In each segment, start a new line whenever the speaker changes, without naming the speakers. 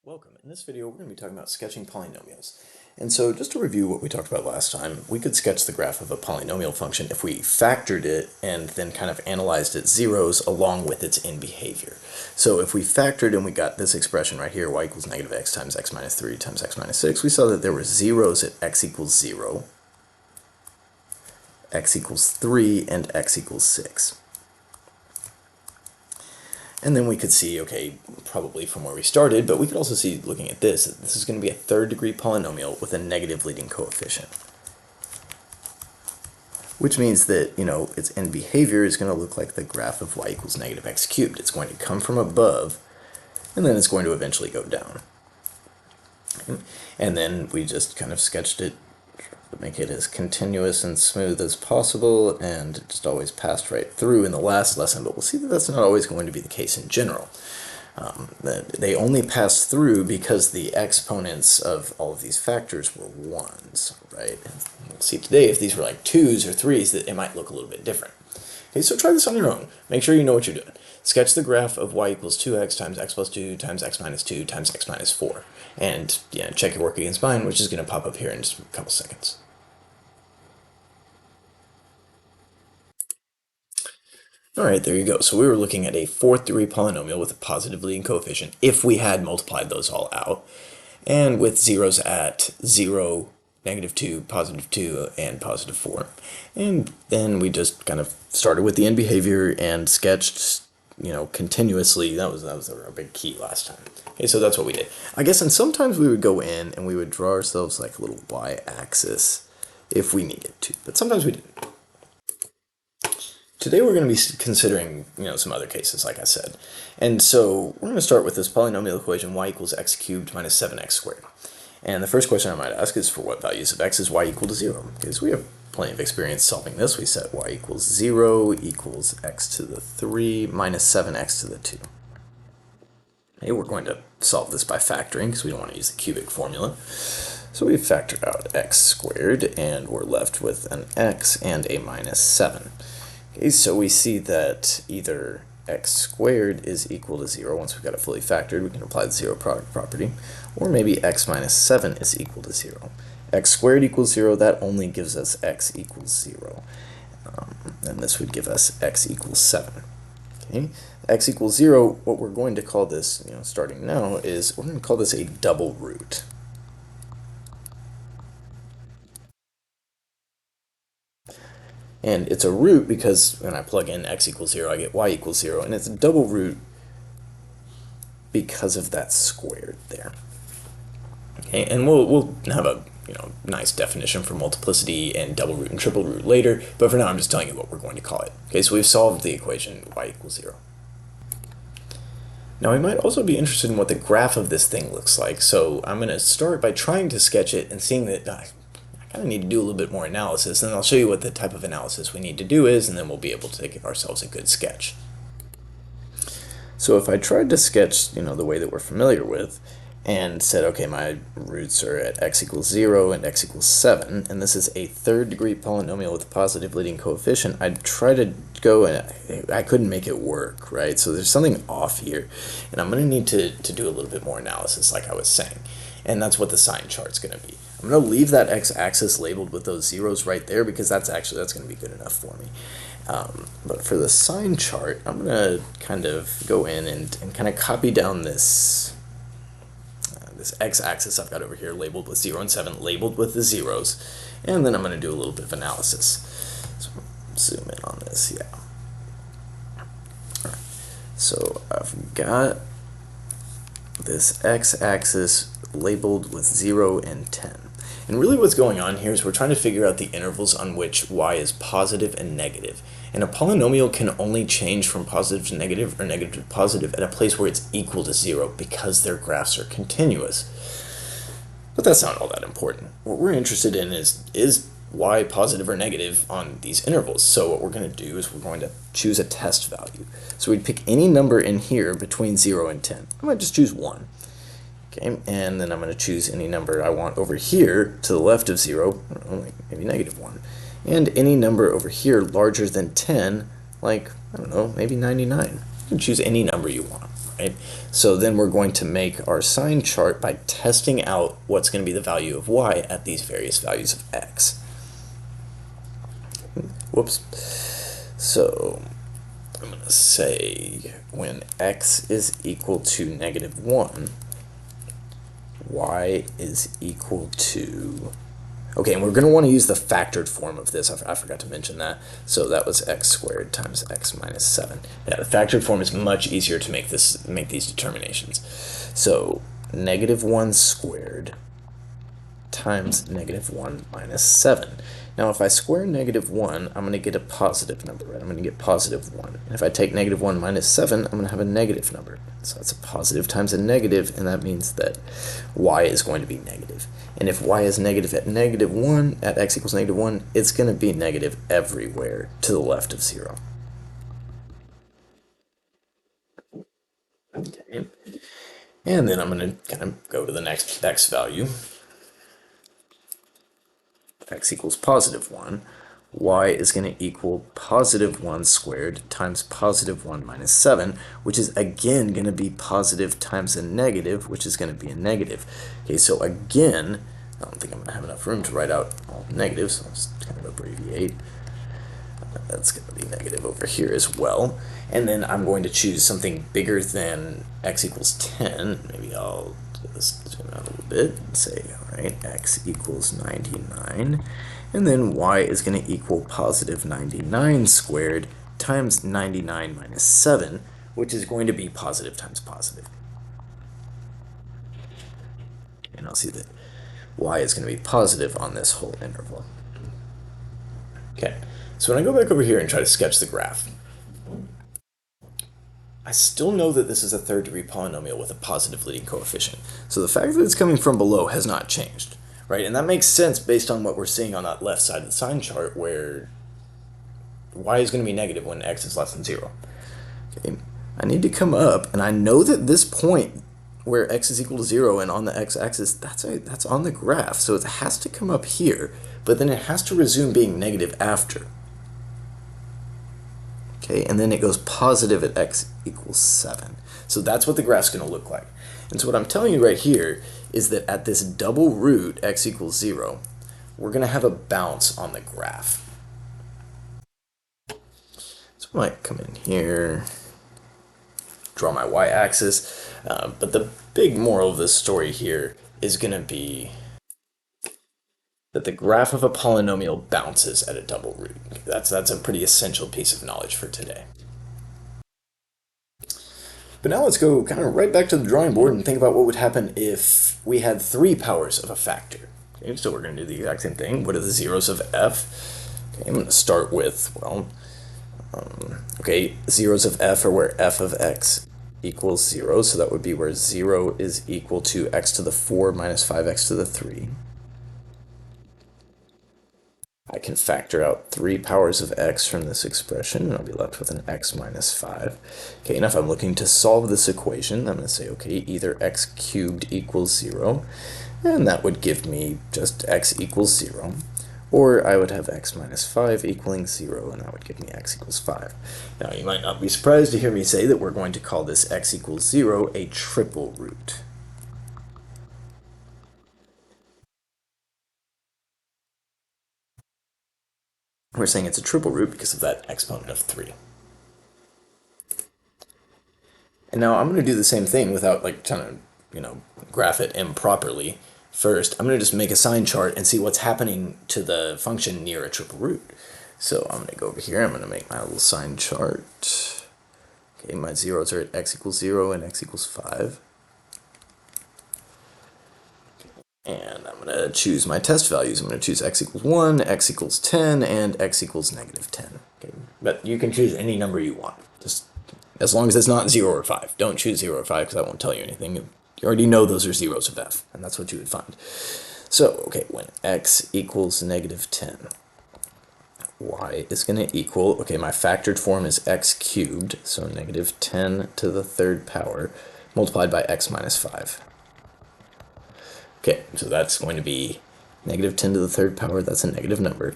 Welcome. In this video, we're going to be talking about sketching polynomials. And so just to review what we talked about last time, we could sketch the graph of a polynomial function if we factored it and then kind of analyzed its zeros along with its in behavior. So if we factored and we got this expression right here, y equals negative x times x minus 3 times x minus 6, we saw that there were zeros at x equals 0, x equals 3, and x equals 6. And then we could see, okay, probably from where we started, but we could also see, looking at this, that this is going to be a third-degree polynomial with a negative leading coefficient. Which means that, its end behavior is going to look like the graph of y equals negative x cubed. It's going to come from above, and then it's going to eventually go down. And then we just kind of sketched it to make it as continuous and smooth as possible, and it just always passed right through in the last lesson, but we'll see that that's not always going to be the case in general. They only pass through because the exponents of all of these factors were 1s, right? And we'll see today if these were like 2s or 3s that it might look a little bit different. Okay, so try this on your own. Make sure you know what you're doing. Sketch the graph of y equals 2x times x plus 2 times x minus 2 times x minus 4. And check your work against mine, which is going to pop up here in just a couple seconds. Alright, there you go. So we were looking at a fourth-degree polynomial with a positive leading coefficient if we had multiplied those all out, and with zeros at 0, negative 2, positive 2, and positive 4. And then we just kind of started with the end behavior and sketched, continuously. That was our big key last time. Okay, so that's what we did. I guess, and sometimes we would go in and we would draw ourselves like a little y-axis if we needed to, but sometimes we didn't. Today we're going to be considering, some other cases, like I said. And so we're going to start with this polynomial equation y equals x cubed minus 7x squared. And the first question I might ask is for what values of x is y equal to 0? Because we have plenty of experience solving this. We set y equals 0 equals x to the 3 minus 7x to the 2. Okay, we're going to solve this by factoring because we don't want to use the cubic formula. So we've factored out x squared, and we're left with an x and a minus 7. Okay, so we see that either x squared is equal to 0. Once we've got it fully factored, we can apply the zero product property. Or maybe x minus 7 is equal to 0. X squared equals 0, that only gives us x equals 0. And this would give us x equals 7. Okay, x equals 0, what we're going to call this, starting now, is we're going to call this a double root. And it's a root because when I plug in x equals 0, I get y equals 0. And it's a double root because of that squared there. Okay, and we'll have a nice definition for multiplicity and double root and triple root later. But for now, I'm just telling you what we're going to call it. Okay, so we've solved the equation y equals 0. Now, we might also be interested in what the graph of this thing looks like. So I'm going to start by trying to sketch it and seeing that I kind of need to do a little bit more analysis, and I'll show you what the type of analysis we need to do is, and then we'll be able to give ourselves a good sketch. So if I tried to sketch, the way that we're familiar with, and said, okay, my roots are at x equals 0 and x equals 7, and this is a third-degree polynomial with a positive leading coefficient, I'd try to go, and I couldn't make it work, right? So there's something off here, and I'm going to need to do a little bit more analysis, like I was saying, and that's what the sign chart's going to be. I'm going to leave that x-axis labeled with those zeros right there because that's going to be good enough for me. But for the sign chart, I'm going to kind of go in and kind of copy down this x-axis I've got over here labeled with 0 and 7, labeled with the zeros, and then I'm going to do a little bit of analysis. So zoom in on this, yeah. All right. So I've got this x-axis labeled with 0 and 10. And really what's going on here is we're trying to figure out the intervals on which y is positive and negative. And a polynomial can only change from positive to negative or negative to positive at a place where it's equal to 0 because their graphs are continuous. But that's not all that important. What we're interested in is y positive or negative on these intervals. So what we're going to do is we're going to choose a test value. So we'd pick any number in here between 0 and 10. I might just choose 1. Okay, and then I'm going to choose any number I want over here to the left of 0, like maybe negative 1. And any number over here larger than 10, like, I don't know, maybe 99. You can choose any number you want, right? So then we're going to make our sign chart by testing out what's going to be the value of y at these various values of x. Whoops. So I'm going to say when x is equal to -1, y is equal to, okay, and we're going to want to use the factored form of this. I forgot to mention that. So that was x squared times x minus 7. Yeah, the factored form is much easier to make these determinations. So -1 squared times -1 minus 7. Now if I square -1, I'm going to get a positive number, right? I'm going to get +1. And if I take -1 minus 7, I'm going to have a negative number. So that's a positive times a negative, and that means that y is going to be negative. And if y is negative at -1, at x equals -1, it's going to be negative everywhere to the left of 0. Okay. And then I'm going to kind of go to the next x value. X equals +1, y is going to equal +1 squared times +1 minus 7, which is again going to be positive times a negative, which is going to be a negative. Okay, so again, I don't think I'm going to have enough room to write out all negatives, so I'll just kind of abbreviate. That's going to be negative over here as well. And then I'm going to choose something bigger than x equals 10. Maybe I'll just zoom out a little bit and say, all right, x equals 99. And then y is going to equal +99 squared times 99 minus 7, which is going to be positive times positive. And I'll see that y is going to be positive on this whole interval. Okay, so when I go back over here and try to sketch the graph, I still know that this is a third degree polynomial with a positive leading coefficient. So the fact that it's coming from below has not changed, right? And that makes sense based on what we're seeing on that left side of the sign chart, where y is going to be negative when x is less than 0. Okay, I need to come up, and I know that this point where x is equal to 0 and on the x-axis, that's on the graph, so it has to come up here, but then it has to resume being negative after. Okay, and then it goes positive at x equals 7. So that's what the graph's going to look like. And so what I'm telling you right here is that at this double root, x equals 0, we're going to have a bounce on the graph. So I might come in here, draw my y-axis, but the big moral of this story here is going to be that the graph of a polynomial bounces at a double root. That's a pretty essential piece of knowledge for today. But now let's go kind of right back to the drawing board and think about what would happen if we had 3 powers of a factor. Okay, so we're going to do the exact same thing. What are the zeros of f? Okay, I'm going to start with, well, okay, zeros of f are where f of x equals 0, so that would be where 0 is equal to x to the 4 minus 5x to the 3. I can factor out 3 powers of x from this expression, and I'll be left with an x minus 5. Okay, and if I'm looking to solve this equation, I'm going to say, okay, either x cubed equals 0, and that would give me just x equals 0, or I would have x minus 5 equaling 0, and that would give me x equals 5. Now, you might not be surprised to hear me say that we're going to call this x equals 0 a triple root. We're saying it's a triple root because of that exponent of 3. And now I'm going to do the same thing without like trying to, graph it improperly. First, I'm going to just make a sign chart and see what's happening to the function near a triple root. So I'm going to go over here, I'm going to make my little sign chart. Okay, my zeros are at x equals 0 and x equals 5. And I'm going to choose my test values. I'm going to choose x equals 1, x equals 10, and x equals -10. Okay? But you can choose any number you want, just as long as it's not 0 or 5. Don't choose 0 or 5 because I won't tell you anything. You already know those are zeros of f, and that's what you would find. So, okay, when x equals -10, y is going to equal, okay, my factored form is x cubed, so -10 to the 3rd power multiplied by x minus 5. Okay, so that's going to be -10 to the 3rd power, that's a negative number,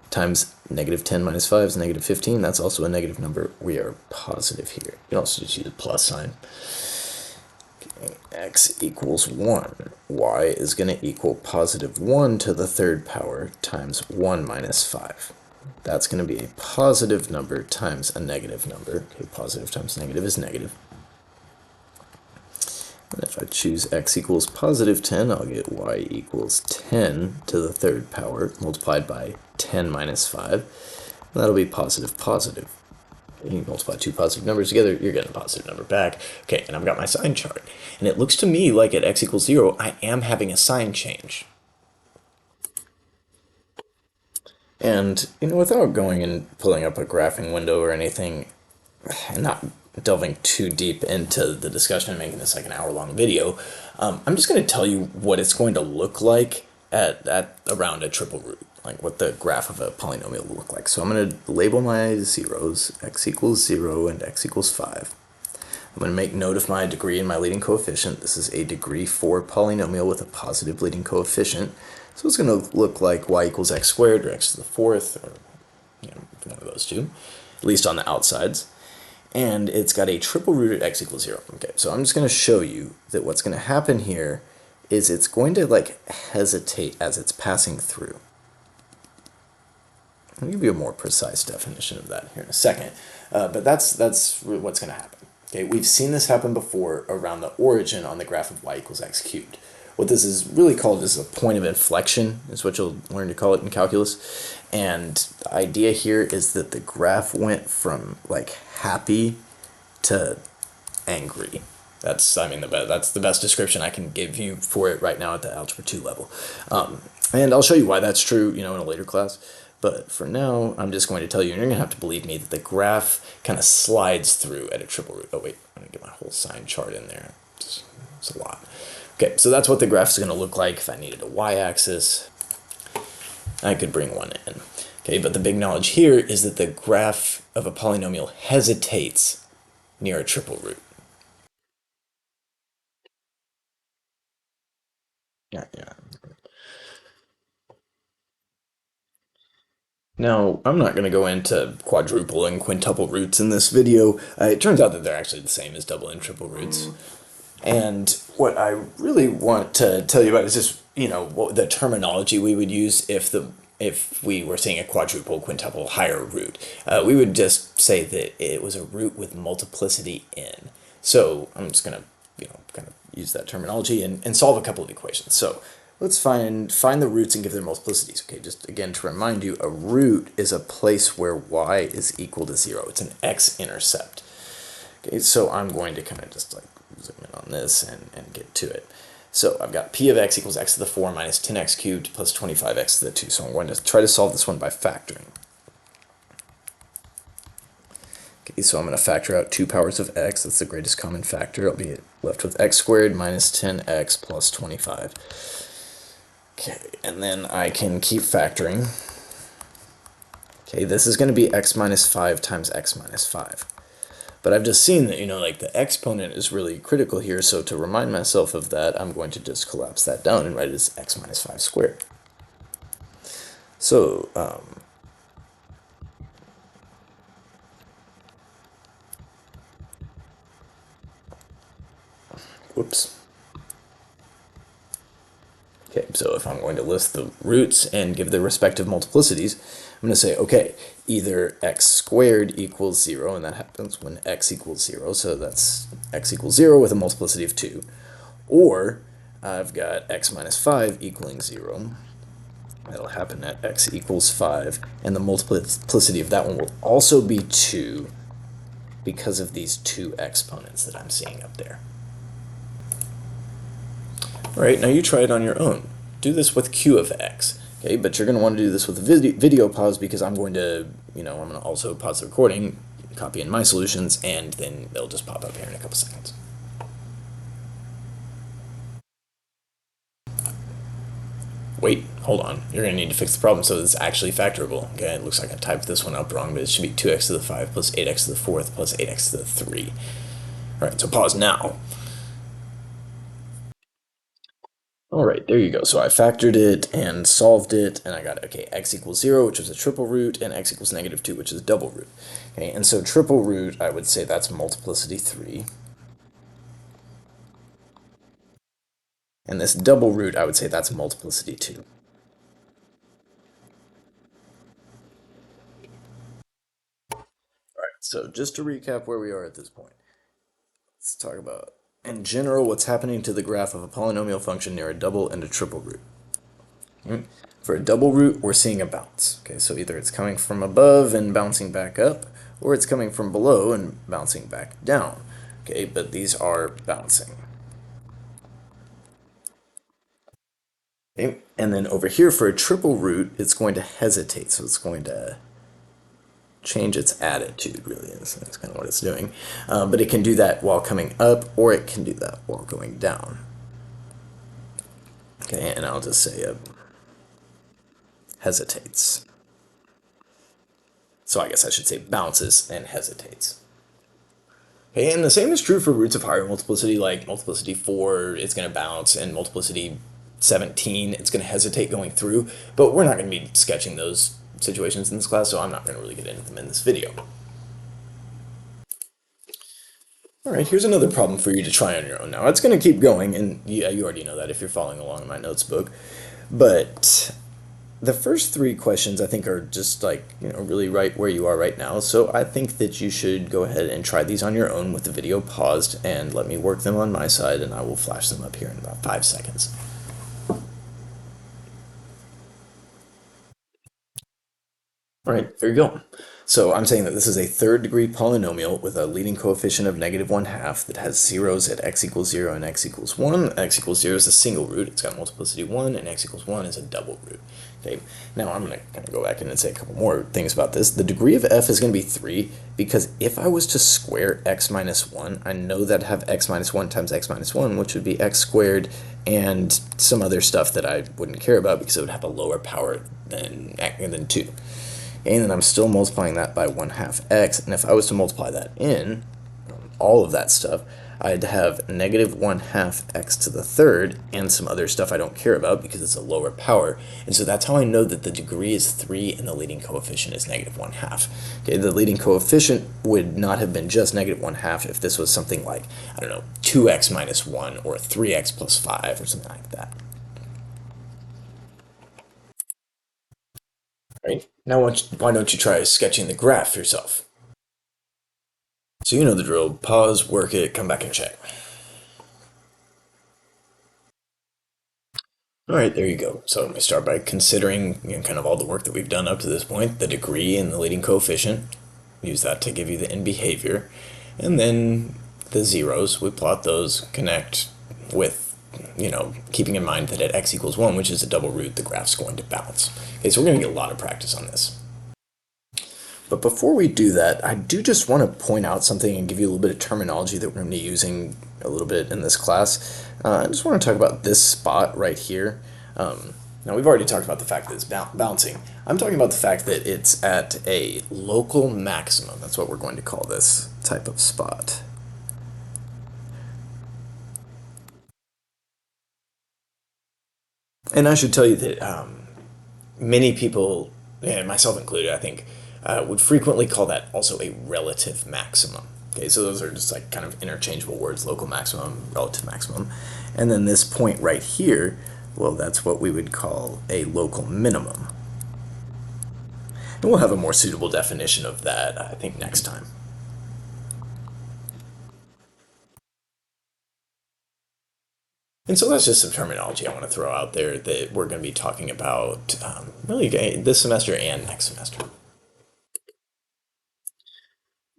times -10 minus 5 is -15, that's also a negative number. We are positive here. You can also just use a plus sign. Okay, x equals 1. Y is going to equal positive 1 to the third power times 1 minus 5. That's going to be a positive number times a negative number. Okay, positive times negative is negative. And if I choose x equals positive 10, I'll get y equals 10 to the third power multiplied by 10 minus 5. That'll be positive positive. You multiply two positive numbers together, you're getting a positive number back. Okay, and I've got my sign chart. And it looks to me like at x equals 0, I am having a sign change. And, without going and pulling up a graphing window or anything, and not delving too deep into the discussion and making this like an hour-long video, I'm just going to tell you what it's going to look like at around a triple root, like what the graph of a polynomial will look like. So I'm going to label my zeros, x equals 0 and x equals 5. I'm going to make note of my degree and my leading coefficient. This is a degree 4 polynomial with a positive leading coefficient. So it's going to look like y equals x squared or x to the fourth, or one of those two, at least on the outsides. And it's got a triple root at x equals 0. Okay, so I'm just going to show you that what's going to happen here is it's going to hesitate as it's passing through. I'll give you a more precise definition of that here in a second, but that's what's going to happen. Okay, we've seen this happen before around the origin on the graph of y equals x cubed. What this is really called is a point of inflection, is what you'll learn to call it in calculus. And the idea here is that the graph went from happy to angry. That's the best description I can give you for it right now at the Algebra 2 level. And I'll show you why that's true, in a later class. But for now, I'm just going to tell you, and you're going to have to believe me, that the graph kind of slides through at a triple root. Oh wait, I'm going to get my whole sign chart in there. It's a lot. Okay, so that's what the graph is going to look like if I needed a y-axis. I could bring one in. Okay, but the big knowledge here is that the graph of a polynomial hesitates near a triple root. Yeah. Now, I'm not going to go into quadruple and quintuple roots in this video. It turns out that they're actually the same as double and triple roots. And what I really want to tell you about is just, the terminology we would use if we were seeing a quadruple, quintuple, higher root. We would just say that it was a root with multiplicity in. So I'm just going to, kind of use that terminology and solve a couple of equations. So let's find the roots and give their multiplicities. Okay, just again to remind you, a root is a place where y is equal to 0. It's an x-intercept. Okay, so I'm going to kind of just zoom in on this and get to it. So I've got p of x equals x to the 4 minus 10x cubed plus 25x to the 2. So I'm going to try to solve this one by factoring. Okay, so I'm going to factor out 2 powers of x. That's the greatest common factor. I'll be left with x squared minus 10x plus 25. Okay, and then I can keep factoring. Okay, this is going to be x minus 5 times x minus 5. But I've just seen that, the exponent is really critical here, so to remind myself of that, I'm going to just collapse that down and write it as x minus 5 squared. So, whoops. Okay, so if I'm going to list the roots and give their respective multiplicities, I'm going to say, okay, either x squared equals 0, and that happens when x equals 0, so that's x equals 0 with a multiplicity of 2. Or I've got x minus 5 equaling 0. That'll happen at x equals 5, and the multiplicity of that one will also be 2 because of these two exponents that I'm seeing up there. All right, now you try it on your own. Do this with q of x, okay? But you're going to want to do this with a video pause because I'm going to, I'm going to also pause the recording, copy in my solutions, and then they'll just pop up here in a couple seconds. Wait, hold on. You're going to need to fix the problem so it's actually factorable. Okay, it looks like I typed this one up wrong, but it should be 2x to the 5 plus 8x to the 4th plus 8x to the 3. All right, so pause now. All right, there you go. So I factored it and solved it, and I got, okay, x equals 0, which is a triple root, and x equals negative 2, which is a double root. Okay, and so triple root, I would say that's multiplicity 3. And this double root, I would say that's multiplicity 2. So just to recap where we are at this point, let's talk about, in general, what's happening to the graph of a polynomial function near a double and a triple root. For a double root, we're seeing a bounce. Okay, so either it's coming from above and bouncing back up, or it's coming from below and bouncing back down. Okay, but these are bouncing. Okay, and then over here for a triple root, it's going to hesitate, so it's going to change its attitude, really. That's kind of what it's doing. But it can do that while coming up, or it can do that while going down. Okay, and I'll just say hesitates. So I guess I should say bounces and hesitates. Okay, and the same is true for roots of higher multiplicity, like multiplicity 4, it's going to bounce, and multiplicity 17, it's going to hesitate going through. But we're not going to be sketching those situations in this class, so I'm not going to really get into them in this video. Alright, here's another problem for you to try on your own. Now, it's going to keep going, and yeah, you already know that if you're following along in my notes book. But the first 3 questions I think are just like, really right where you are right now. So I think that you should go ahead and try these on your own with the video paused and let me work them on my side, and I will flash them up here in about 5 seconds. All right, there you go. So I'm saying that this is a third-degree polynomial with a leading coefficient of -1/2 that has zeros at x equals 0 and x equals 1. X equals 0 is a single root. It's got multiplicity 1, and x equals 1 is a double root. Okay, now I'm going to kind of go back in and say a couple more things about this. The degree of f is going to be 3, because if I was to square x minus 1, I know that I have x minus 1 times x minus 1, which would be x squared and some other stuff that I wouldn't care about because it would have a lower power than 2. And then I'm still multiplying that by 1/2 x, and if I was to multiply that in, all of that stuff, I'd have -1/2 x to the third, and some other stuff I don't care about because it's a lower power. And so that's how I know that the degree is 3 and the leading coefficient is -1/2. Okay, the leading coefficient would not have been just -1/2 if this was something like, I don't know, 2x minus 1 or 3x plus 5 or something like that. Right? Now why don't you try sketching the graph yourself? So you know the drill. Pause, work it, come back and check. Alright, there you go. So we start by considering kind of all the work that we've done up to this point, the degree and the leading coefficient. Use that to give you the end behavior. And then the zeros, we plot those, connect with, keeping in mind that at x equals 1, which is a double root, the graph's going to bounce. Okay, so we're going to get a lot of practice on this. But before we do that, I do just want to point out something and give you a little bit of terminology that we're going to be using a little bit in this class. I just want to talk about this spot right here. Now, we've already talked about the fact that it's bouncing. I'm talking about the fact that it's at a local maximum. That's what we're going to call this type of spot. And I should tell you that many people, and myself included, I think, would frequently call that also a relative maximum. Okay, so those are just like kind of interchangeable words, local maximum, relative maximum. And then this point right here, well, that's what we would call a local minimum. And we'll have a more suitable definition of that, I think, next time. And so that's just some terminology I want to throw out there that we're going to be talking about really this semester and next semester.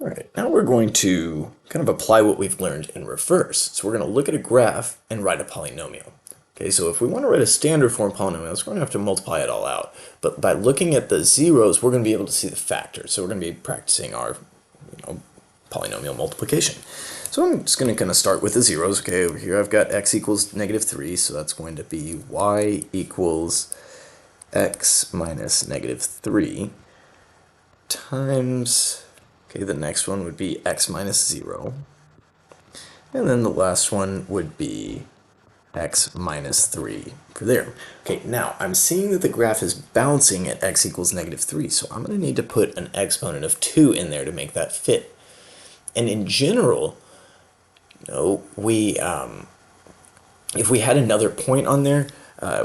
All right, now we're going to kind of apply what we've learned in reverse. So we're going to look at a graph and write a polynomial. Okay, so if we want to write a standard form polynomial, we're going to have to multiply it all out. But by looking at the zeros, we're going to be able to see the factors. So we're going to be practicing our polynomial multiplication. So I'm just going to kind of start with the zeros. Okay, over here I've got x equals -3, so that's going to be y equals x minus -3 times, okay, the next one would be x minus 0. And then the last one would be x minus 3 for there. Okay, now I'm seeing that the graph is bouncing at x equals -3, so I'm going to need to put an exponent of 2 in there to make that fit. And in general, we if we had another point on there,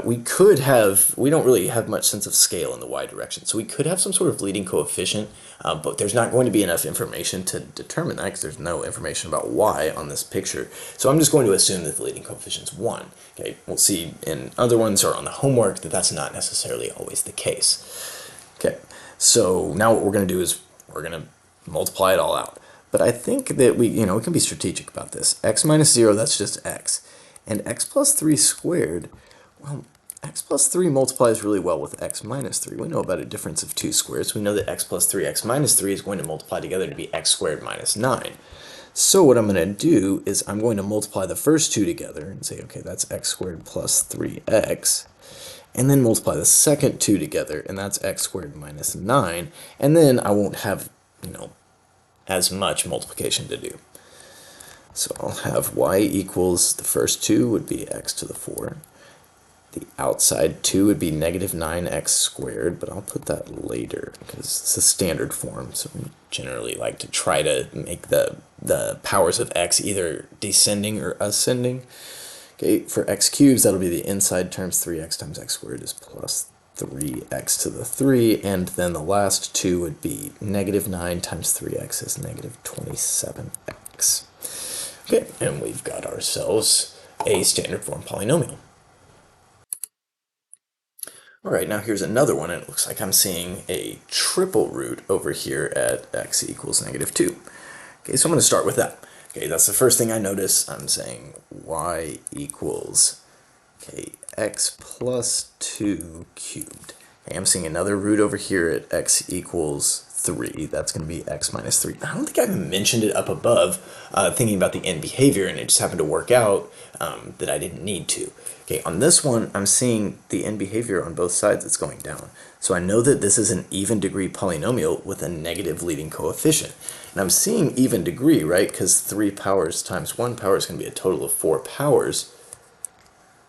we don't really have much sense of scale in the y direction. So we could have some sort of leading coefficient, but there's not going to be enough information to determine that because there's no information about y on this picture. So I'm just going to assume that the leading coefficient is 1. Okay, we'll see in other ones or on the homework that that's not necessarily always the case. Okay, so now what we're going to do is we're going to multiply it all out. But I think that we can be strategic about this. X minus 0, that's just x. And x plus 3 squared, well, x plus 3 multiplies really well with x minus 3. We know about a difference of 2 squares. We know that x plus 3, x minus 3 is going to multiply together to be x squared minus 9. So what I'm going to do is I'm going to multiply the first two together and say, okay, that's x squared plus 3x. And then multiply the second two together, and that's x squared minus 9. And then I won't have, as much multiplication to do. So I'll have y equals, the first two would be x to the 4. The outside 2 would be negative 9x squared, but I'll put that later because it's a standard form. So we generally like to try to make the powers of x either descending or ascending. Okay, for x cubes, that'll be the inside terms. 3x times x squared is plus 3x to the 3, and then the last two would be negative 9 times 3x is negative 27x. Okay, and we've got ourselves a standard form polynomial. All right, now here's another one, and it looks like I'm seeing a triple root over here at x equals negative 2. Okay, so I'm going to start with that. Okay, that's the first thing I notice. I'm saying y equals, okay, x plus 2 cubed. Okay, I'm seeing another root over here at x equals 3. That's going to be x minus 3. I don't think I've mentioned it up above, thinking about the end behavior, and it just happened to work out that I didn't need to. Okay, on this one, I'm seeing the end behavior on both sides. It's going down. So I know that this is an even degree polynomial with a negative leading coefficient. And I'm seeing even degree, right? Because 3 powers times 1 power is going to be a total of 4 powers.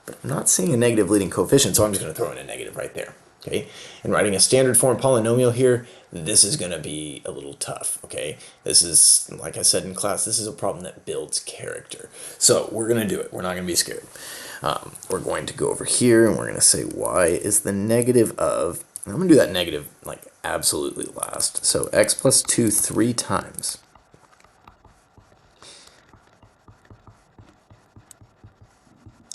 But I'm not seeing a negative leading coefficient, so I'm just going to throw in a negative right there. Okay, and writing a standard form polynomial here, this is going to be a little tough. Okay, this is, like I said in class, this is a problem that builds character. So we're going to do it. We're not going to be scared. We're going to go over here and we're going to say y is the negative of, and I'm going to do that negative like absolutely last. So x plus 2 3 times.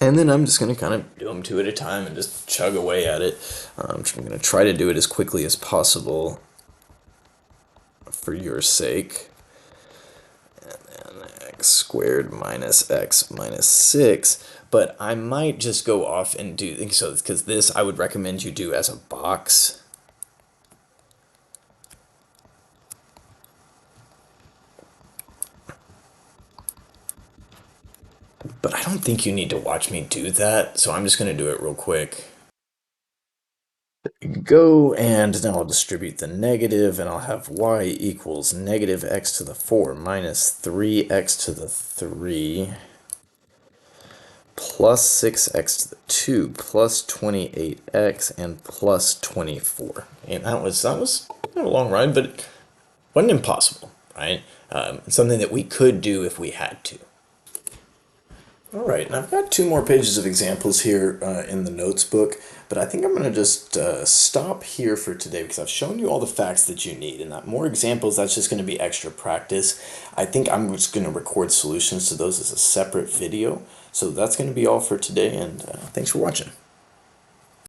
And then I'm just going to kind of do them 2 at a time and just chug away at it. I'm going to try to do it as quickly as possible for your sake. And then x squared minus x minus 6. But I might just go off and do, so because this I would recommend you do as a box. But I don't think you need to watch me do that, so I'm just going to do it real quick. Go, and then I'll distribute the negative, and I'll have y equals negative x to the 4 minus 3x to the 3 plus 6x to the 2 plus 28x and plus 24. And that was a long ride, but it wasn't impossible, right? Something that we could do if we had to. All right, and I've got 2 more pages of examples here in the notes book, but I think I'm going to just stop here for today because I've shown you all the facts that you need, and that more examples, that's just going to be extra practice. I think I'm just going to record solutions to those as a separate video. So that's going to be all for today, and thanks for watching.